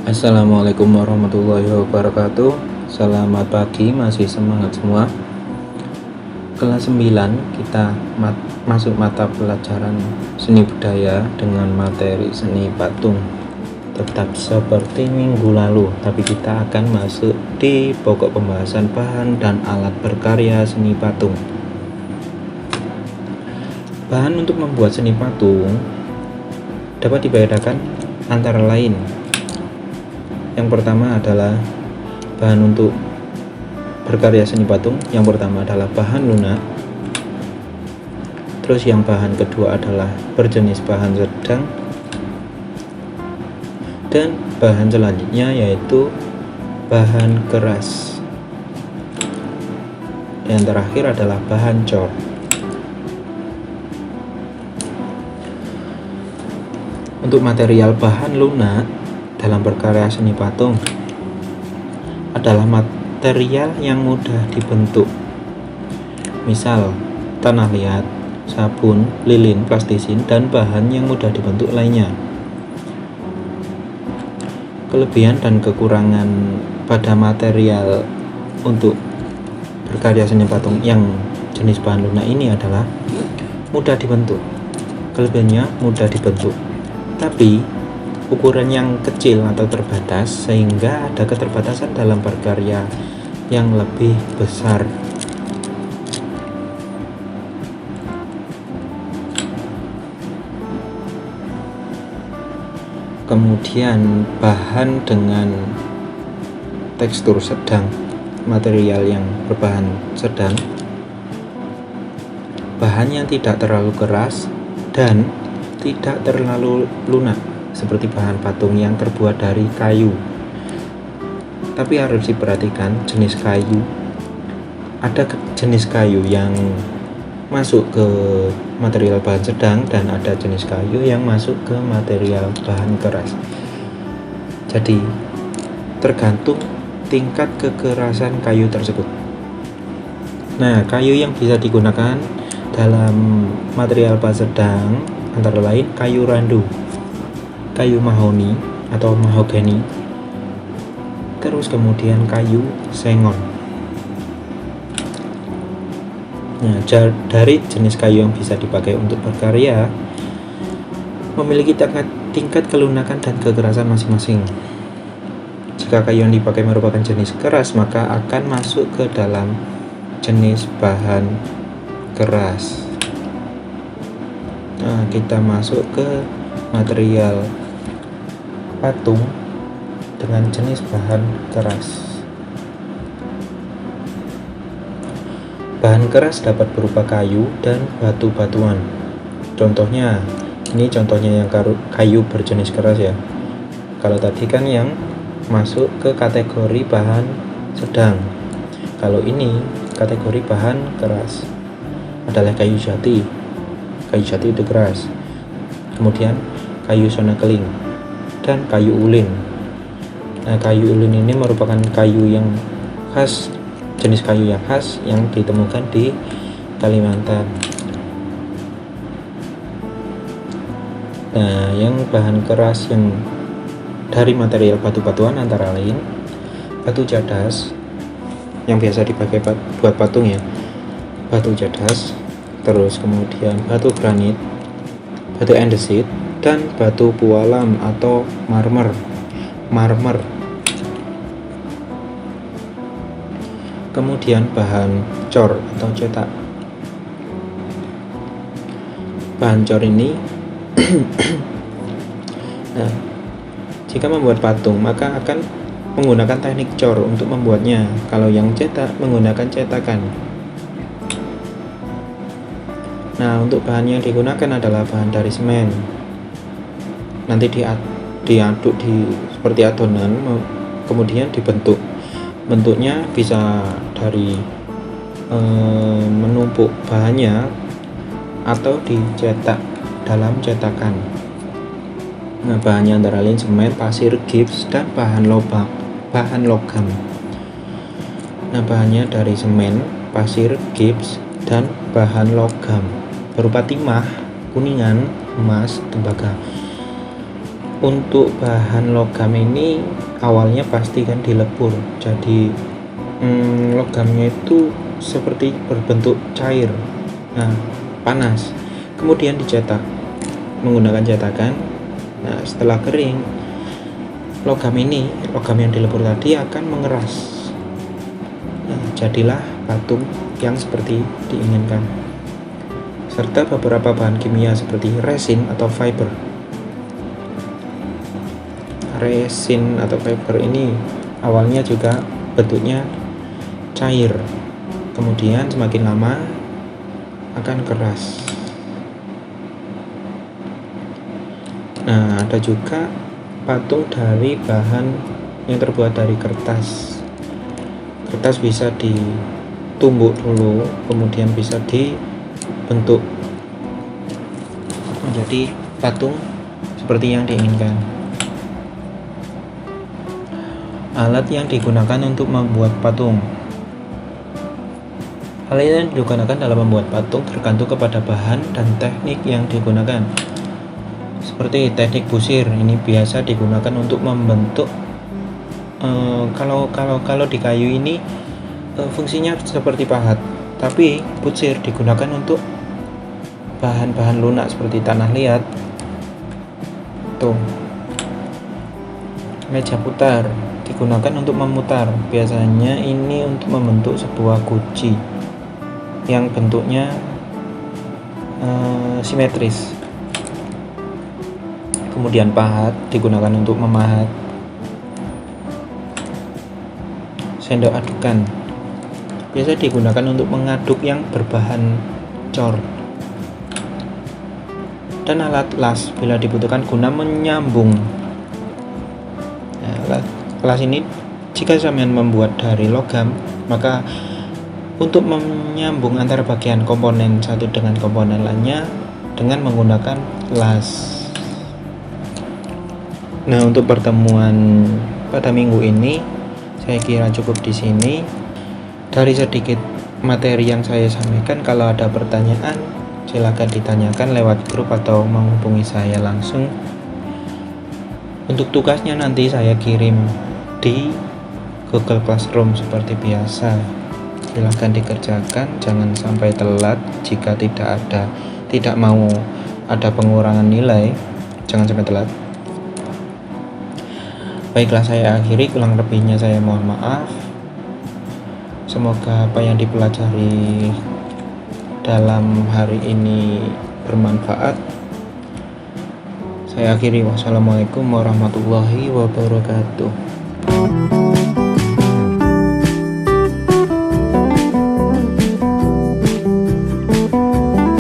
Assalamualaikum warahmatullahi wabarakatuh. Selamat pagi, masih semangat semua. Kelas 9 kita masuk mata pelajaran seni budaya dengan materi seni patung. Tetap seperti minggu lalu, tapi kita akan masuk di pokok pembahasan bahan dan alat berkarya seni patung. Bahan untuk membuat seni patung dapat dibedakan antara lain. Yang pertama adalah bahan untuk berkarya seni patung. Yang pertama adalah bahan lunak. Terus yang bahan kedua adalah berjenis bahan sedang. Dan bahan selanjutnya yaitu bahan keras. Yang terakhir adalah bahan cor. Untuk material bahan lunak dalam berkarya seni patung adalah material yang mudah dibentuk, misal tanah liat, sabun, lilin, plastisin, dan bahan yang mudah dibentuk lainnya. Kelebihan dan kekurangan pada material untuk berkarya seni patung yang jenis bahan lunak ini adalah mudah dibentuk. Kelebihannya mudah dibentuk, tapi ukuran yang kecil atau terbatas, sehingga ada keterbatasan dalam berkarya yang lebih besar. Kemudian bahan dengan tekstur sedang, material yang berbahan sedang, bahan yang tidak terlalu keras dan tidak terlalu lunak, seperti bahan patung yang terbuat dari kayu. Tapi harus diperhatikan jenis kayu. Ada jenis kayu yang masuk ke material bahan sedang dan ada jenis kayu yang masuk ke material bahan keras. Jadi tergantung tingkat kekerasan kayu tersebut. Nah, kayu yang bisa digunakan dalam material bahan sedang antara lain kayu randu, kayu mahoni atau mahogani, terus kemudian kayu sengon. Nah, dari jenis kayu yang bisa dipakai untuk berkarya memiliki tingkat kelunakan dan kekerasan masing-masing. Jika kayu yang dipakai merupakan jenis keras, maka akan masuk ke dalam jenis bahan keras. Nah, kita masuk ke material patung dengan jenis bahan keras. Bahan keras dapat berupa kayu dan batu-batuan. Contohnya, ini contohnya yang kayu berjenis keras ya. Kalau tadi kan yang masuk ke kategori bahan sedang. Kalau ini kategori bahan keras adalah kayu jati. Kayu jati itu keras. Kemudian kayu sonakeling dan kayu ulin. Nah, kayu ulin ini merupakan kayu yang khas, jenis kayu yang khas yang ditemukan di Kalimantan. Nah, yang bahan keras yang dari material batu-batuan antara lain batu cadas yang biasa dipakai buat patung ya, batu cadas, terus kemudian batu granit, batu andesit, dan batu pualam atau marmer. Kemudian bahan cor atau cetak. Bahan cor ini nah, jika membuat patung maka akan menggunakan teknik cor untuk membuatnya. Kalau yang cetak menggunakan cetakan. Nah, untuk bahan yang digunakan adalah bahan dari semen. Nanti diaduk seperti adonan, kemudian dibentuk Bentuknya bisa dari menumpuk bahannya atau dicetak dalam cetakan. Nah, bahannya antara lain semen, pasir, gips, dan bahan logam. Nah, bahannya dari semen, pasir, gips, dan bahan logam berupa timah, kuningan, emas, tembaga. Untuk bahan logam ini awalnya pasti kan dilebur, jadi logamnya itu seperti berbentuk cair, nah panas, kemudian dicetak menggunakan cetakan. Nah, setelah kering, logam yang dilebur tadi akan mengeras. Nah, jadilah patung yang seperti diinginkan, serta beberapa bahan kimia seperti resin atau fiber. Resin atau fiber ini awalnya juga bentuknya cair, kemudian semakin lama akan keras. Nah, ada juga patung dari bahan yang terbuat dari kertas. Kertas bisa ditumbuk dulu, kemudian bisa dibentuk menjadi patung seperti yang diinginkan. Alat yang digunakan untuk membuat patung. Alat yang digunakan dalam membuat patung tergantung kepada bahan dan teknik yang digunakan. Seperti teknik busir, ini biasa digunakan untuk membentuk. Kalau di kayu ini fungsinya seperti pahat, tapi busir digunakan untuk bahan-bahan lunak seperti tanah liat. Tuh, meja putar digunakan untuk memutar. Biasanya ini untuk membentuk sebuah guci yang bentuknya simetris. Kemudian pahat digunakan untuk memahat. Sendok adukan biasa digunakan untuk mengaduk yang berbahan cor. Dan alat las bila dibutuhkan guna menyambung. Nah, las ini jika sampean membuat dari logam, maka untuk menyambung antara bagian komponen satu dengan komponen lainnya dengan menggunakan las. Nah, untuk pertemuan pada minggu ini saya kira cukup di sini. Dari sedikit materi yang saya sampaikan, kalau ada pertanyaan silakan ditanyakan lewat grup atau menghubungi saya langsung. Untuk tugasnya nanti saya kirim di Google Classroom seperti biasa. Silakan dikerjakan, jangan sampai telat. Jika tidak mau ada pengurangan nilai, jangan sampai telat. Baiklah, saya akhiri, kurang lebihnya saya mohon maaf. Semoga apa yang dipelajari dalam hari ini bermanfaat. Saya akhiri, wassalamualaikum warahmatullahi wabarakatuh.